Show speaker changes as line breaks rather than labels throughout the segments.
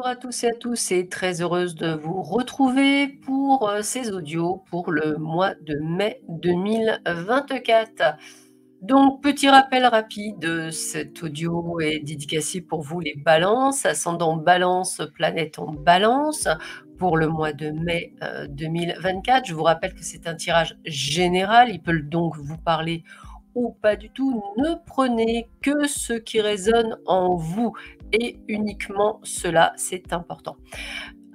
à tous et à tous et très heureuse de vous retrouver pour, ces audios pour le mois de mai 2024. Donc petit rappel rapide, cet audio est dédicacé pour vous les balances, ascendant Balance, planète en Balance, pour le mois de mai, 2024. Je vous rappelle que c'est un tirage général, il peut donc vous parler ou pas du tout. Ne prenez que ce qui résonne en vous et uniquement cela, c'est important.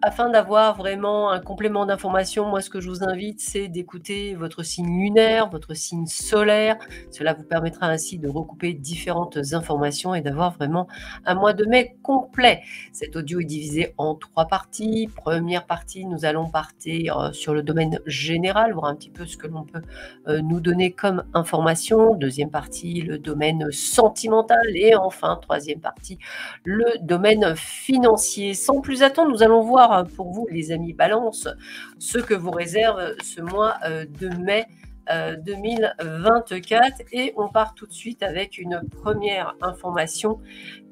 Afin d'avoir vraiment un complément d'information, moi, ce que je vous invite, c'est d'écouter votre signe lunaire, votre signe solaire. Cela vous permettra ainsi de recouper différentes informations et d'avoir vraiment un mois de mai complet. Cet audio est divisé en 3 parties. Première partie, nous allons partir sur le domaine général, voir un petit peu ce que l'on peut nous donner comme information. Deuxième partie, le domaine sentimental. Et enfin, troisième partie, le domaine financier. Sans plus attendre, nous allons voir pour vous, les amis Balance, ce que vous réserve ce mois de mai 2024. Et on part tout de suite avec une première information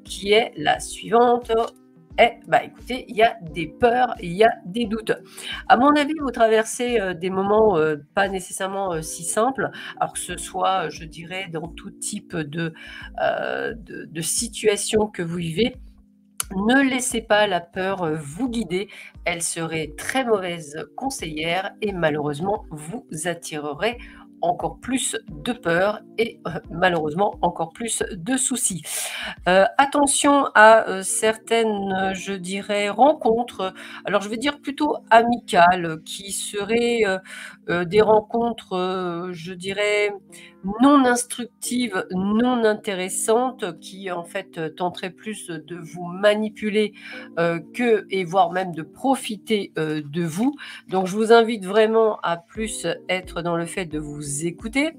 qui est la suivante. Écoutez, il y a des peurs, il y a des doutes. À mon avis, vous traversez des moments pas nécessairement si simples, alors que ce soit, je dirais, dans tout type de situation que vous vivez. Ne laissez pas la peur vous guider, elle serait très mauvaise conseillère et malheureusement vous attirerez encore plus de peur et malheureusement encore plus de soucis. Attention à certaines, je dirais, rencontres, alors je vais dire plutôt amicales, qui seraient des rencontres, je dirais, non instructives, non intéressantes, qui en fait tenteraient plus de vous manipuler que, et voire même de profiter de vous. Donc je vous invite vraiment à plus être dans le fait de vous écouter.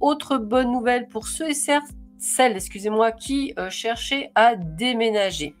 Autre bonne nouvelle pour ceux et celles, excusez-moi, qui cherchaient à déménager.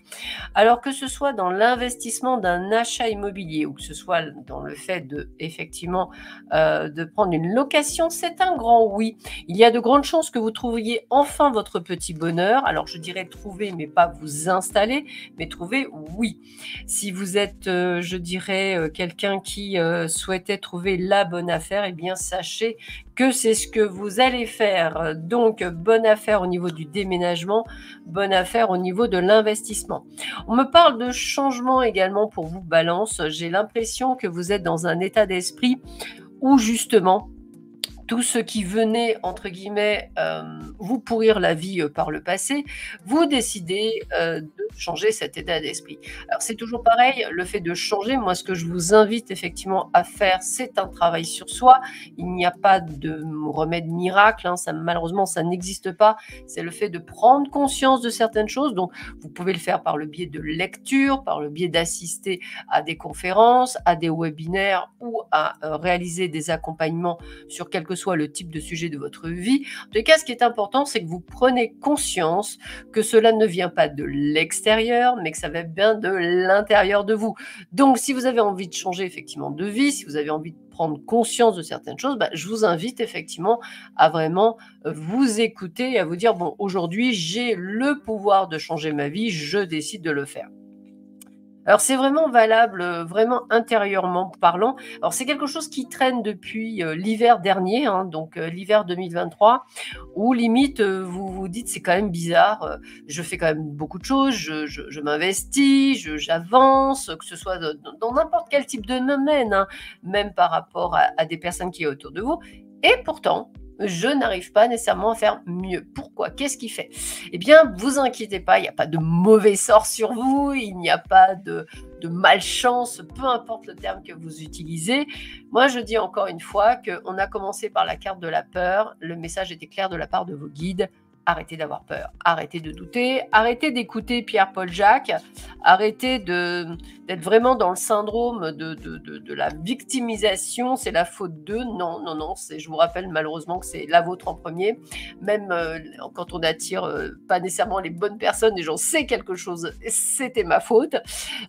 Alors que ce soit dans l'investissement d'un achat immobilier ou que ce soit dans le fait de effectivement de prendre une location, c'est un grand oui. Il y a de grandes chances que vous trouviez enfin votre petit bonheur. Alors je dirais trouver, mais pas vous installer, mais trouver oui. Si vous êtes, je dirais, quelqu'un qui souhaitait trouver la bonne affaire, eh bien sachez que c'est ce que vous allez faire. Donc bonne affaire au niveau du déménagement, bonne affaire au niveau de l'investissement. On me parle de changement également pour vous, Balance. J'ai l'impression que vous êtes dans un état d'esprit où justement tout ce qui venait, entre guillemets, vous pourrir la vie par le passé, vous décidez de changer cet état d'esprit. Alors c'est toujours pareil, le fait de changer, moi ce que je vous invite effectivement à faire, c'est un travail sur soi. Il n'y a pas de remède miracle, hein, ça, malheureusement ça n'existe pas. C'est le fait de prendre conscience de certaines choses. Donc vous pouvez le faire par le biais de lecture, par le biais d'assister à des conférences, à des webinaires ou à réaliser des accompagnements sur quelque soit le type de sujet de votre vie. En tout cas, ce qui est important, c'est que vous prenez conscience que cela ne vient pas de l'extérieur, mais que ça vient bien de l'intérieur de vous. Donc, si vous avez envie de changer effectivement de vie, si vous avez envie de prendre conscience de certaines choses, je vous invite effectivement à vraiment vous écouter et à vous dire, bon, aujourd'hui, j'ai le pouvoir de changer ma vie, je décide de le faire. Alors c'est vraiment valable, vraiment intérieurement parlant. Alors c'est quelque chose qui traîne depuis, l'hiver dernier, hein, donc l'hiver 2023, où limite, vous vous dites: «C'est quand même bizarre, je fais quand même beaucoup de choses, je m'investis, j'avance», que ce soit dans n'importe quel type de domaine, hein, même par rapport à des personnes qui est autour de vous et pourtant, je n'arrive pas nécessairement à faire mieux. Pourquoi? Qu'est-ce qui fait? Eh bien, vous inquiétez pas, il n'y a pas de mauvais sort sur vous, il n'y a pas de malchance, peu importe le terme que vous utilisez. Moi, je dis encore une fois qu'on a commencé par la carte de la peur. Le message était clair de la part de vos guides. Arrêtez d'avoir peur, arrêtez de douter, arrêtez d'écouter Pierre-Paul Jacques, arrêtez d'être vraiment dans le syndrome de la victimisation, c'est la faute d'eux. Non, non, non, je vous rappelle malheureusement que c'est la vôtre en premier. Même quand on attire pas nécessairement les bonnes personnes, et j'en sais quelque chose, c'était ma faute.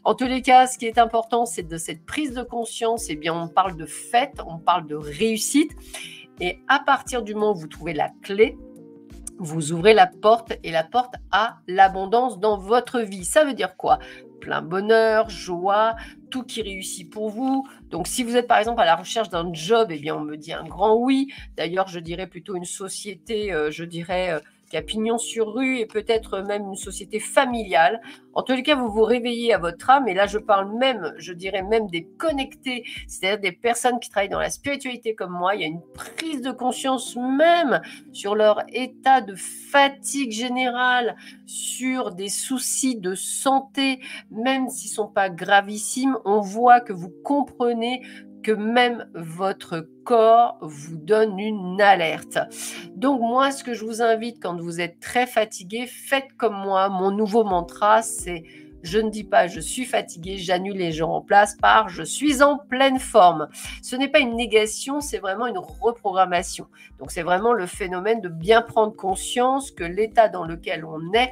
En tous les cas, ce qui est important, c'est de cette prise de conscience, eh bien, on parle de fête, on parle de réussite. Et à partir du moment où vous trouvez la clé, Vous ouvrez la porte et la porte à l'abondance dans votre vie. Ça veut dire quoi? Plein bonheur, joie, tout qui réussit pour vous. Donc, si vous êtes par exemple à la recherche d'un job, eh bien, on me dit un grand oui. D'ailleurs, je dirais plutôt une société, qui a pignon sur rue et peut-être même une société familiale. En tous les cas, vous vous réveillez à votre âme et là, je parle même, je dirais même des connectés, c'est-à-dire des personnes qui travaillent dans la spiritualité comme moi. Il y a une prise de conscience même sur leur état de fatigue générale, sur des soucis de santé, même s'ils ne sont pas gravissimes, on voit que vous comprenez que même votre corps vous donne une alerte. Donc moi, ce que je vous invite quand vous êtes très fatigué, faites comme moi. Mon nouveau mantra, c'est je ne dis pas je suis fatigué, j'annule les gens en place par je suis en pleine forme. Ce n'est pas une négation, c'est vraiment une reprogrammation. Donc c'est vraiment le phénomène de bien prendre conscience que l'état dans lequel on est,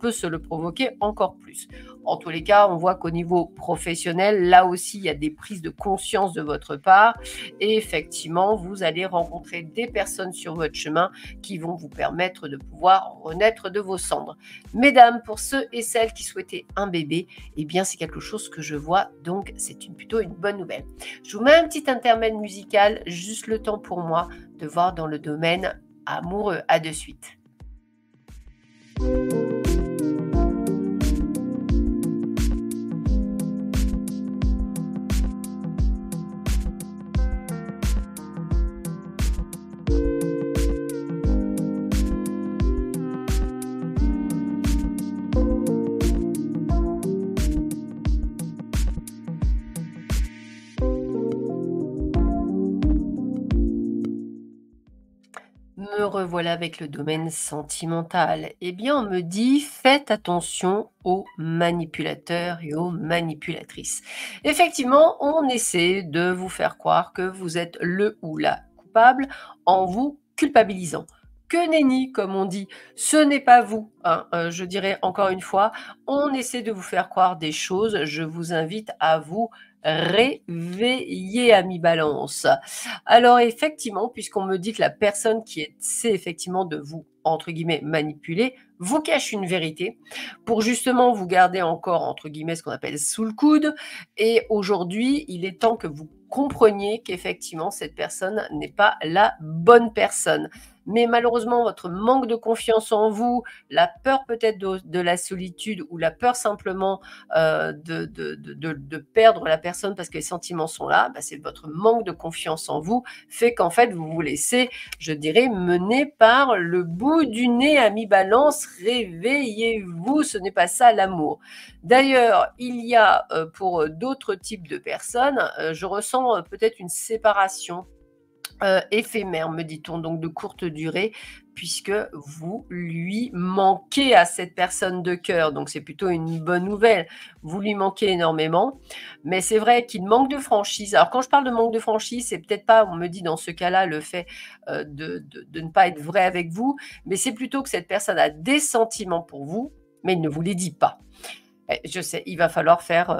peut se le provoquer encore plus. En tous les cas, on voit qu'au niveau professionnel, là aussi, il y a des prises de conscience de votre part et effectivement, vous allez rencontrer des personnes sur votre chemin qui vont vous permettre de pouvoir renaître de vos cendres. Mesdames, pour ceux et celles qui souhaitaient un bébé, eh bien, c'est quelque chose que je vois, donc c'est plutôt une bonne nouvelle. Je vous mets un petit intermède musical, juste le temps pour moi de voir dans le domaine amoureux. À de suite. Me revoilà avec le domaine sentimental. Eh bien, on me dit faites attention aux manipulateurs et aux manipulatrices. Effectivement, on essaie de vous faire croire que vous êtes le ou la coupable en vous culpabilisant. Que nenni, comme on dit, ce n'est pas vous, hein, je dirais encore une fois, on essaie de vous faire croire des choses. Je vous invite à vous réveiller, ami Balance. Alors effectivement, puisqu'on me dit que la personne qui essaie effectivement de vous, entre guillemets, manipuler, vous cache une vérité pour justement vous garder encore, entre guillemets, ce qu'on appelle sous le coude. Et aujourd'hui, il est temps que vous compreniez qu'effectivement, cette personne n'est pas la bonne personne. Mais malheureusement, votre manque de confiance en vous, la peur peut-être de la solitude ou la peur simplement de perdre la personne parce que les sentiments sont là, bah, c'est votre manque de confiance en vous fait qu'en fait, vous vous laissez, je dirais, mener par le bout du nez, ami Balance. Réveillez-vous, ce n'est pas ça l'amour. D'ailleurs, il y a pour d'autres types de personnes, je ressens peut-être une séparation éphémère, me dit-on, donc de courte durée, puisque vous lui manquez à cette personne de cœur. Donc c'est plutôt une bonne nouvelle. Vous lui manquez énormément, mais c'est vrai qu'il manque de franchise. Alors quand je parle de manque de franchise, c'est peut-être pas, on me dit dans ce cas-là, le fait de ne pas être vrai avec vous, mais c'est plutôt que cette personne a des sentiments pour vous, mais il ne vous les dit pas. Je sais, il va falloir faire,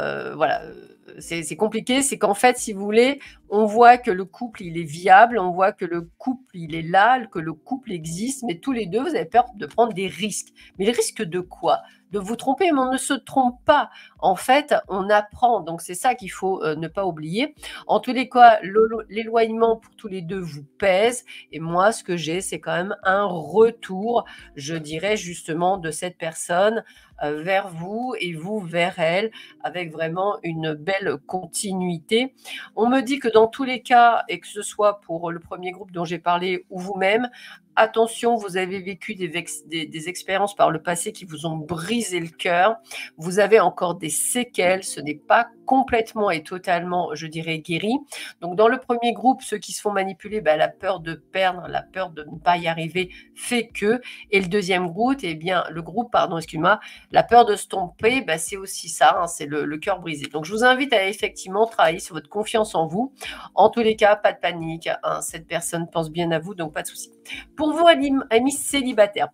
c'est compliqué. C'est qu'en fait, si vous voulez, on voit que le couple, il est viable, on voit que le couple, il est là, que le couple existe, mais tous les deux, vous avez peur de prendre des risques. Mais les risques de quoi? De vous tromper, mais on ne se trompe pas. En fait, on apprend. Donc, c'est ça qu'il faut ne pas oublier. En tous les cas, l'éloignement pour tous les deux vous pèse. Et moi, ce que j'ai, c'est quand même un retour, je dirais justement, de cette personne vers vous et vous vers elle, avec vraiment une belle continuité. On me dit que dans tous les cas, et que ce soit pour le premier groupe dont j'ai parlé ou vous-même, attention, vous avez vécu des expériences par le passé qui vous ont brisé le cœur. Vous avez encore des séquelles. Ce n'est pas complètement et totalement, je dirais, guéri. Donc, dans le premier groupe, ceux qui se font manipuler, la peur de perdre, la peur de ne pas y arriver fait que. Et le deuxième groupe, excuse-moi, la peur de se tromper, c'est aussi ça, hein, c'est le cœur brisé. Donc, je vous invite à effectivement travailler sur votre confiance en vous. En tous les cas, pas de panique, hein, cette personne pense bien à vous, donc pas de souci. Pour vous, amis célibataires,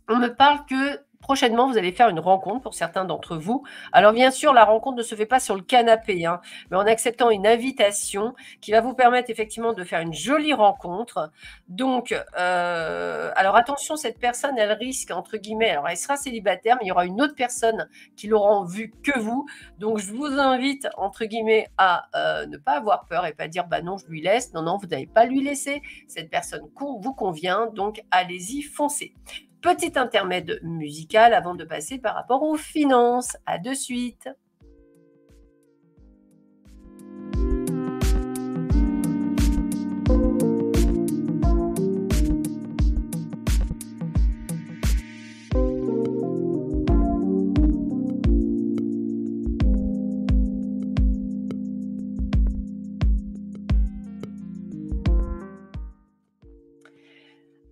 on me parle que prochainement, vous allez faire une rencontre pour certains d'entre vous. Alors bien sûr, la rencontre ne se fait pas sur le canapé, hein, mais en acceptant une invitation qui va vous permettre effectivement de faire une jolie rencontre. Donc, alors attention, cette personne, elle risque, entre guillemets, alors elle sera célibataire, mais il y aura une autre personne qui l'aura en vue que vous. Donc, je vous invite, entre guillemets, à ne pas avoir peur et pas dire, bah non, je lui laisse. Non, non, vous n'allez pas lui laisser. Cette personne vous convient, donc allez-y, foncez. Petit intermède musical avant de passer par rapport aux finances. À de suite.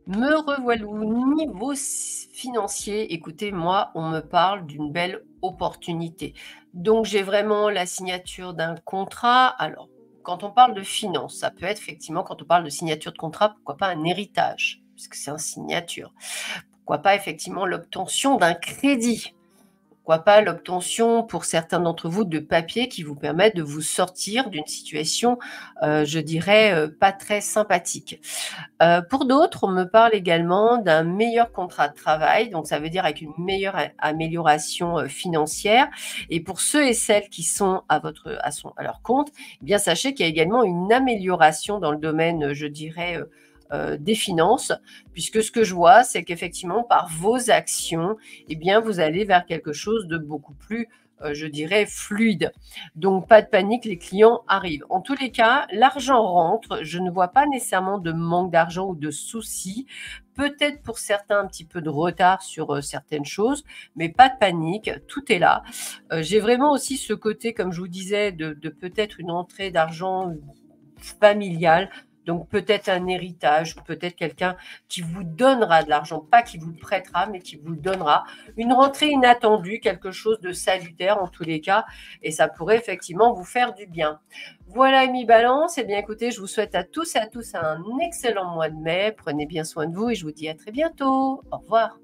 Me revoilou. Niveau financier, écoutez, moi, on me parle d'une belle opportunité. Donc, j'ai vraiment la signature d'un contrat. Alors, quand on parle de finances, ça peut être effectivement, quand on parle de signature de contrat, pourquoi pas un héritage, puisque c'est une signature. Pourquoi pas effectivement l'obtention d'un crédit. Pourquoi pas l'obtention pour certains d'entre vous de papiers qui vous permettent de vous sortir d'une situation, je dirais, pas très sympathique. Pour d'autres, on me parle également d'un meilleur contrat de travail, donc ça veut dire avec une meilleure amélioration, financière et pour ceux et celles qui sont à leur compte, eh bien sachez qu'il y a également une amélioration dans le domaine, je dirais, des finances, puisque ce que je vois, c'est qu'effectivement par vos actions, eh bien vous allez vers quelque chose de beaucoup plus, je dirais fluide. Donc pas de panique, les clients arrivent. En tous les cas, l'argent rentre, je ne vois pas nécessairement de manque d'argent ou de soucis. Peut-être pour certains un petit peu de retard sur, certaines choses, mais pas de panique, tout est là. J'ai vraiment aussi ce côté, comme je vous disais, de peut-être une entrée d'argent familiale. Donc peut-être un héritage, peut-être quelqu'un qui vous donnera de l'argent, pas qui vous le prêtera, mais qui vous le donnera. Une rentrée inattendue, quelque chose de salutaire en tous les cas, et ça pourrait effectivement vous faire du bien. Voilà, Amy Balance. Eh bien, écoutez, je vous souhaite à tous et à tous un excellent mois de mai. Prenez bien soin de vous et je vous dis à très bientôt. Au revoir.